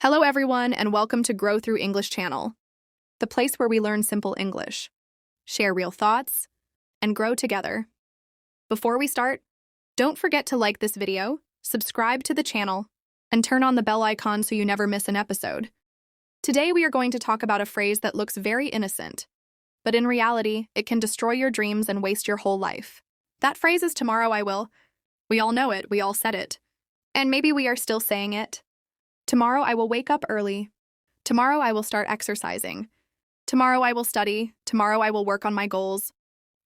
Hello, everyone, and welcome to Grow Through English channel, the place where we learn simple English, share real thoughts, and grow together. Before we start, don't forget to like this video, subscribe to the channel, and turn on the bell icon so you never miss an episode. Today, we are going to talk about a phrase that looks very innocent, but in reality, it can destroy your dreams and waste your whole life. That phrase is "tomorrow I will." We all know it, we all said it. And maybe we are still saying it. Tomorrow I will wake up early. Tomorrow I will start exercising. Tomorrow I will study. Tomorrow I will work on my goals.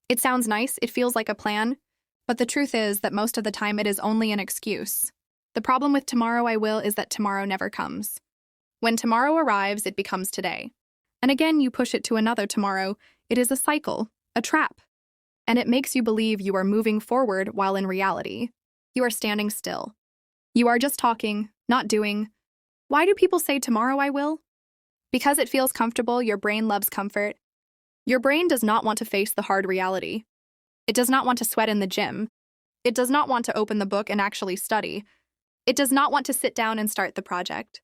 It sounds nice, it feels like a plan, but the truth is that most of the time it is only an excuse. The problem with tomorrow I will is that tomorrow never comes. When tomorrow arrives, it becomes today. And again, you push it to another tomorrow. It is a cycle, a trap. And it makes you believe you are moving forward while in reality, you are standing still. You are just talking, not doing. Why do people say tomorrow I will? Because it feels comfortable, your brain loves comfort. Your brain does not want to face the hard reality. It does not want to sweat in the gym. It does not want to open the book and actually study. It does not want to sit down and start the project.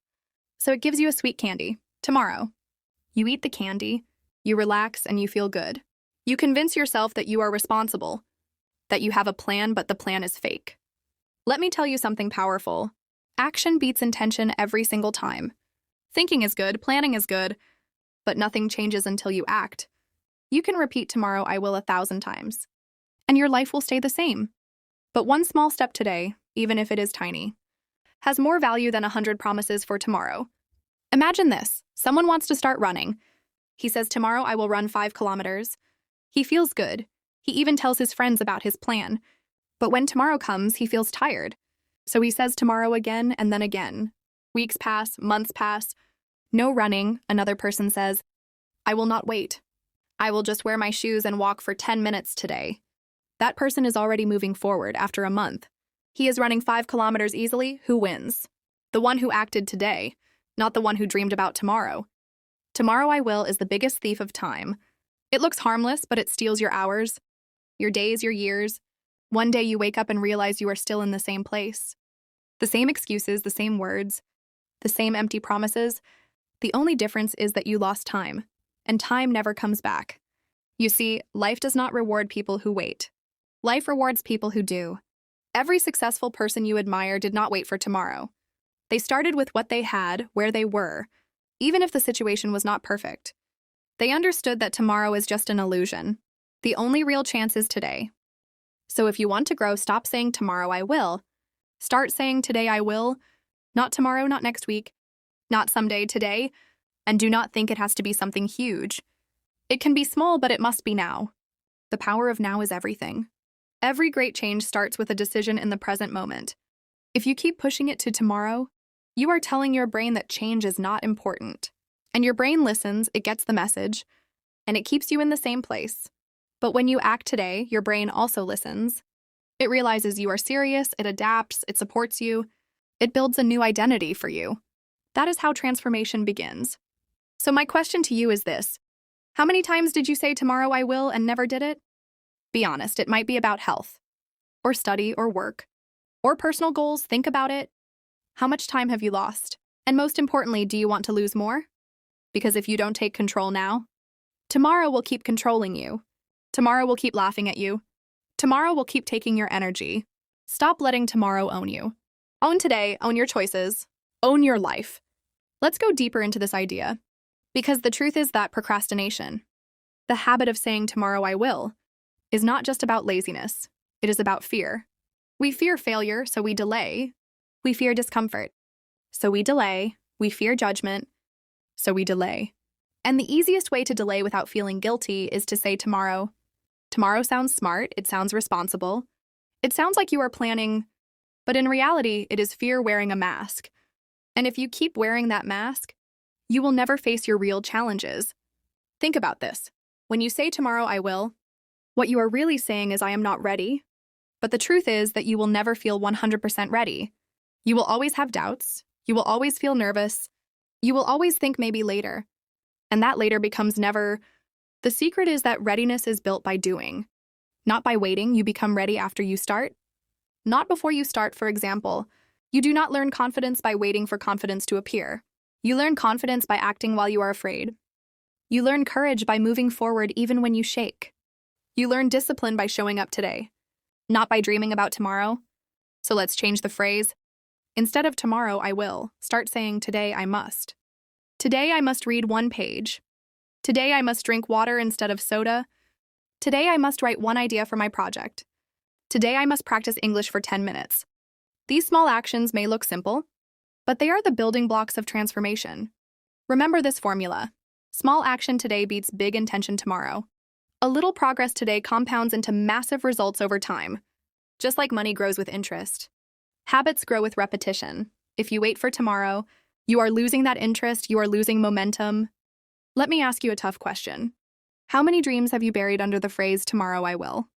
So it gives you a sweet candy, tomorrow. You eat the candy, you relax, and you feel good. You convince yourself that you are responsible, that you have a plan, but the plan is fake. Let me tell you something powerful. Action beats intention every single time. Thinking is good, planning is good, but nothing changes until you act. You can repeat tomorrow I will 1,000 times, and your life will stay the same. But one small step today, even if it is tiny, has more value than 100 promises for tomorrow. Imagine this. Someone wants to start running. He says tomorrow I will run 5 kilometers. He feels good. He even tells his friends about his plan. But when tomorrow comes, he feels tired. So he says tomorrow again and then again. Weeks pass, months pass. No running, another person says. I will not wait. I will just wear my shoes and walk for 10 minutes today. That person is already moving forward after a month. He is running 5 kilometers easily. Who wins? The one who acted today, not the one who dreamed about tomorrow. Tomorrow I will is the biggest thief of time. It looks harmless, but it steals your hours, your days, your years. One day you wake up and realize you are still in the same place. The same excuses, the same words, the same empty promises. The only difference is that you lost time, and time never comes back. You see, life does not reward people who wait. Life rewards people who do. Every successful person you admire did not wait for tomorrow. They started with what they had, where they were, even if the situation was not perfect. They understood that tomorrow is just an illusion. The only real chance is today. So if you want to grow, stop saying tomorrow I will. Start saying today I will, not tomorrow, not next week, not someday, today, and do not think it has to be something huge. It can be small, but it must be now. The power of now is everything. Every great change starts with a decision in the present moment. If you keep pushing it to tomorrow, you are telling your brain that change is not important. And your brain listens, it gets the message, and it keeps you in the same place. But when you act today, your brain also listens. It realizes you are serious, it adapts, it supports you. It builds a new identity for you. That is how transformation begins. So my question to you is this. How many times did you say tomorrow I will and never did it? Be honest, it might be about health, or study, or work, or personal goals. Think about it. How much time have you lost? And most importantly, do you want to lose more? Because if you don't take control now, tomorrow will keep controlling you. Tomorrow will keep laughing at you. Tomorrow will keep taking your energy. Stop letting tomorrow own you. Own today, own your choices, own your life. Let's go deeper into this idea. Because the truth is that procrastination, the habit of saying tomorrow I will, is not just about laziness. It is about fear. We fear failure, so we delay. We fear discomfort, so we delay. We fear judgment, so we delay. And the easiest way to delay without feeling guilty is to say tomorrow. Tomorrow sounds smart, it sounds responsible. It sounds like you are planning, but in reality, it is fear wearing a mask. And if you keep wearing that mask, you will never face your real challenges. Think about this. When you say tomorrow I will, what you are really saying is I am not ready. But the truth is that you will never feel 100% ready. You will always have doubts. You will always feel nervous. You will always think maybe later. And that later becomes never. The secret is that readiness is built by doing. Not by waiting, you become ready after you start. Not before you start, for example. You do not learn confidence by waiting for confidence to appear. You learn confidence by acting while you are afraid. You learn courage by moving forward even when you shake. You learn discipline by showing up today, not by dreaming about tomorrow. So let's change the phrase. Instead of tomorrow I will, start saying today I must. Today I must read 1 page. Today I must drink water instead of soda. Today I must write 1 idea for my project. Today I must practice English for 10 minutes. These small actions may look simple, but they are the building blocks of transformation. Remember this formula. Small action today beats big intention tomorrow. A little progress today compounds into massive results over time. Just like money grows with interest. Habits grow with repetition. If you wait for tomorrow, you are losing that interest, you are losing momentum. Let me ask you a tough question. How many dreams have you buried under the phrase, tomorrow I will?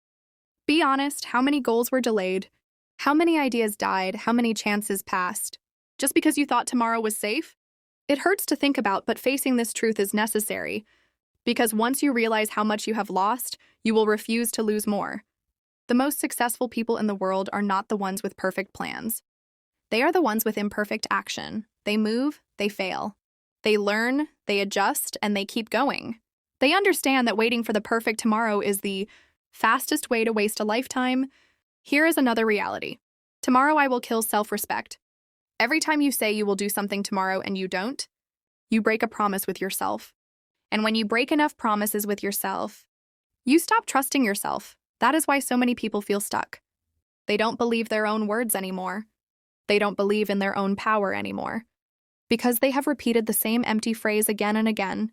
Be honest, how many goals were delayed? How many ideas died? How many chances passed? Just because you thought tomorrow was safe? It hurts to think about, but facing this truth is necessary. Because once you realize how much you have lost, you will refuse to lose more. The most successful people in the world are not the ones with perfect plans. They are the ones with imperfect action. They move, they fail. They learn, they adjust, and they keep going. They understand that waiting for the perfect tomorrow is the fastest way to waste a lifetime. Here is another reality. Tomorrow I will kill self-respect. Every time you say you will do something tomorrow and you don't, you break a promise with yourself. And when you break enough promises with yourself, you stop trusting yourself. That is why so many people feel stuck. They don't believe their own words anymore. They don't believe in their own power anymore. Because they have repeated the same empty phrase again and again.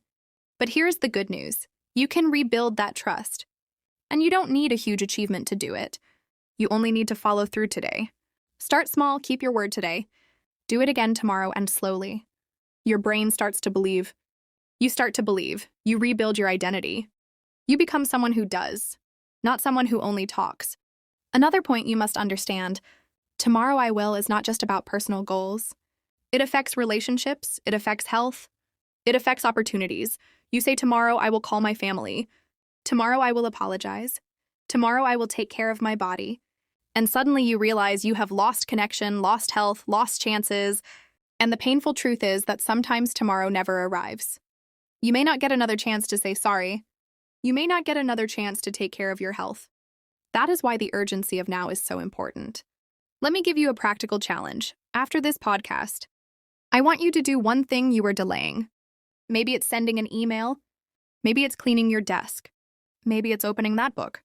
But here's the good news. You can rebuild that trust. And you don't need a huge achievement to do it. You only need to follow through today. Start small, keep your word today. Do it again tomorrow and slowly. Your brain starts to believe. You start to believe. You rebuild your identity. You become someone who does, not someone who only talks. Another point you must understand, tomorrow I will is not just about personal goals. It affects relationships, it affects health, it affects opportunities. You say tomorrow I will call my family. Tomorrow I will apologize. Tomorrow I will take care of my body. And suddenly you realize you have lost connection, lost health, lost chances, and the painful truth is that sometimes tomorrow never arrives. You may not get another chance to say sorry. You may not get another chance to take care of your health. That is why the urgency of now is so important. Let me give you a practical challenge. After this podcast, I want you to do one thing you are delaying. Maybe it's sending an email. Maybe it's cleaning your desk. Maybe it's opening that book.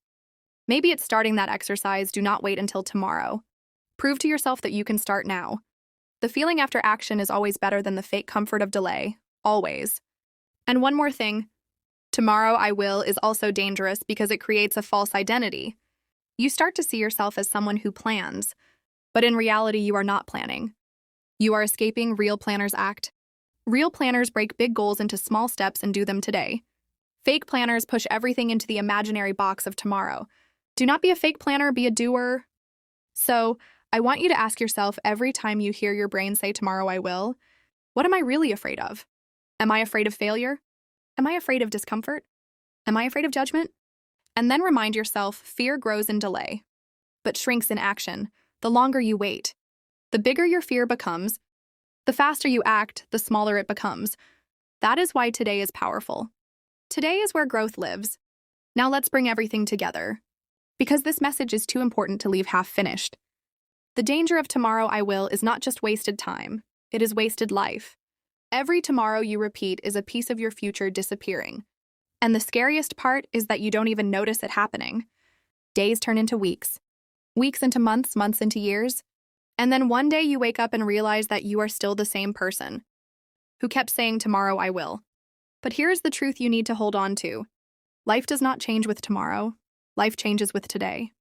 Maybe it's starting that exercise. Do not wait until tomorrow. Prove to yourself that you can start now. The feeling after action is always better than the fake comfort of delay. Always. And one more thing. Tomorrow I will is also dangerous because it creates a false identity. You start to see yourself as someone who plans, but in reality you are not planning. You are escaping. Real planners act. Real planners break big goals into small steps and do them today. Fake planners push everything into the imaginary box of tomorrow. Do not be a fake planner, be a doer. So, I want you to ask yourself every time you hear your brain say tomorrow I will, what am I really afraid of? Am I afraid of failure? Am I afraid of discomfort? Am I afraid of judgment? And then remind yourself, fear grows in delay, but shrinks in action. The longer you wait, the bigger your fear becomes. The faster you act, the smaller it becomes. That is why today is powerful. Today is where growth lives. Now let's bring everything together. Because this message is too important to leave half finished. The danger of tomorrow I will is not just wasted time, it is wasted life. Every tomorrow you repeat is a piece of your future disappearing. And the scariest part is that you don't even notice it happening. Days turn into weeks. Weeks into months, months into years. And then one day you wake up and realize that you are still the same person who kept saying tomorrow I will. But here's the truth you need to hold on to. Life does not change with tomorrow. Life changes with today.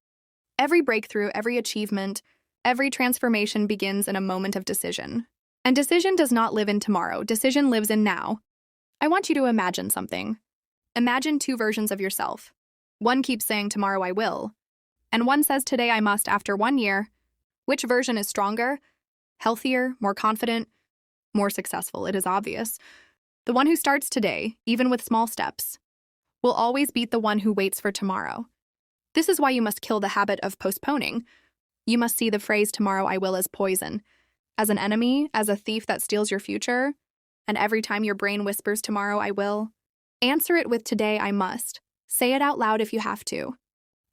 Every breakthrough, every achievement, every transformation begins in a moment of decision. And decision does not live in tomorrow. Decision lives in now. I want you to imagine something. Imagine 2 versions of yourself. One keeps saying tomorrow I will, and one says today I must after 1 year. Which version is stronger, healthier, more confident, more successful? It is obvious. The one who starts today, even with small steps, will always beat the one who waits for tomorrow. This is why you must kill the habit of postponing. You must see the phrase tomorrow I will as poison, as an enemy, as a thief that steals your future. And every time your brain whispers tomorrow I will, answer it with today I must. Say it out loud if you have to.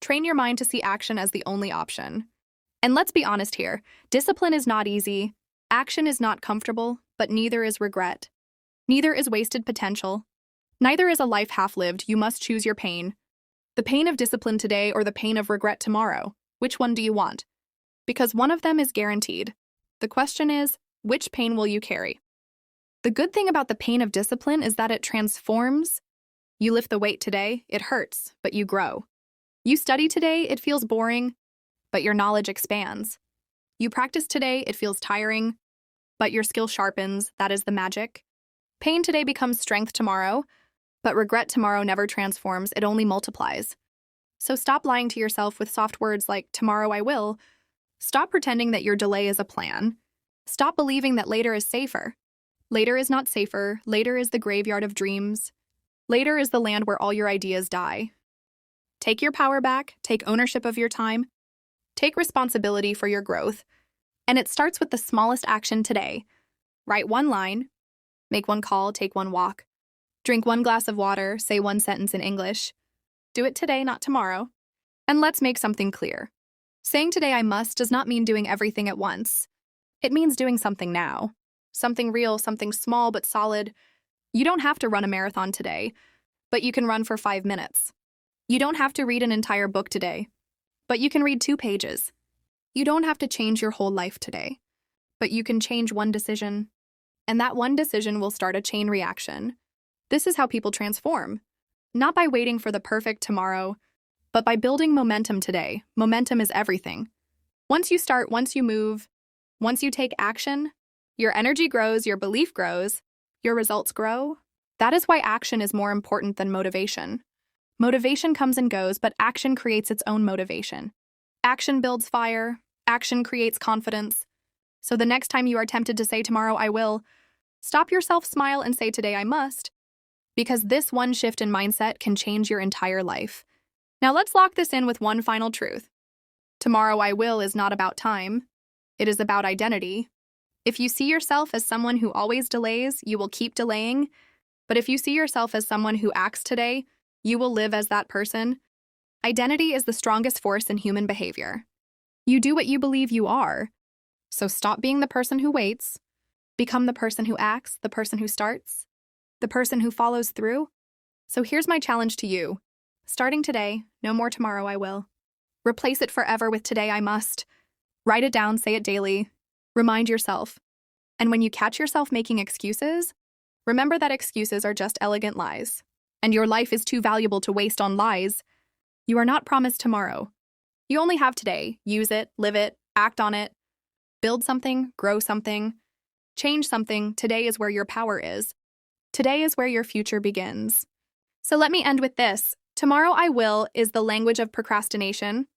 Train your mind to see action as the only option. And let's be honest here, discipline is not easy, action is not comfortable, but neither is regret. Neither is wasted potential. Neither is a life half-lived. You must choose your pain. The pain of discipline today or the pain of regret tomorrow. Which one do you want? Because one of them is guaranteed. The question is, which pain will you carry? The good thing about the pain of discipline is that it transforms. You lift the weight today, it hurts, but you grow. You study today, it feels boring, but your knowledge expands. You practice today, it feels tiring, but your skill sharpens. That is the magic. Pain today becomes strength tomorrow, but regret tomorrow never transforms, it only multiplies. So stop lying to yourself with soft words like, tomorrow I will. Stop pretending that your delay is a plan. Stop believing that later is safer. Later is not safer. Later is the graveyard of dreams. Later is the land where all your ideas die. Take your power back. Take ownership of your time. Take responsibility for your growth. And it starts with the smallest action today. Write one line. Make one call. Take one walk. Drink one glass of water. Say one sentence in English. Do it today, not tomorrow. And let's make something clear. Saying today I must does not mean doing everything at once. It means doing something now. Something real, something small but solid. You don't have to run a marathon today, but you can run for 5 minutes. You don't have to read an entire book today, but you can read 2 pages. You don't have to change your whole life today, but you can change one decision. And that one decision will start a chain reaction. This is how people transform. Not by waiting for the perfect tomorrow, but by building momentum today. Momentum is everything. Once you start, once you move, once you take action, your energy grows, your belief grows, your results grow. That is why action is more important than motivation. Motivation comes and goes, but action creates its own motivation. Action builds fire. Action creates confidence. So the next time you are tempted to say tomorrow I will, stop yourself, smile, and say today I must. Because this one shift in mindset can change your entire life. Now let's lock this in with one final truth. Tomorrow I will is not about time. It is about identity. If you see yourself as someone who always delays, you will keep delaying. But if you see yourself as someone who acts today, you will live as that person. Identity is the strongest force in human behavior. You do what you believe you are. So stop being the person who waits. Become the person who acts, the person who starts, the person who follows through. So here's my challenge to you. Starting today, no more tomorrow I will. Replace it forever with today I must. Write it down, say it daily. Remind yourself. And when you catch yourself making excuses, remember that excuses are just elegant lies. And your life is too valuable to waste on lies. You are not promised tomorrow. You only have today. Use it, live it, act on it. Build something, grow something, change something. Today is where your power is. Today is where your future begins. So let me end with this. Tomorrow I will is the language of procrastination.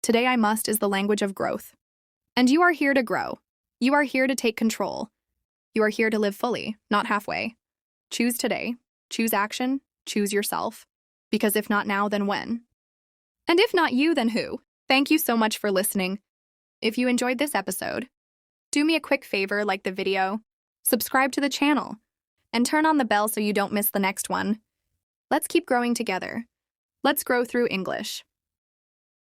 Today I must is the language of growth. And you are here to grow. You are here to take control. You are here to live fully, not halfway. Choose today. Choose action. Choose yourself. Because if not now, then when? And if not you, then who? Thank you so much for listening. If you enjoyed this episode, do me a quick favor, like the video, subscribe to the channel, and turn on the bell so you don't miss the next one. Let's keep growing together. Let's grow through English.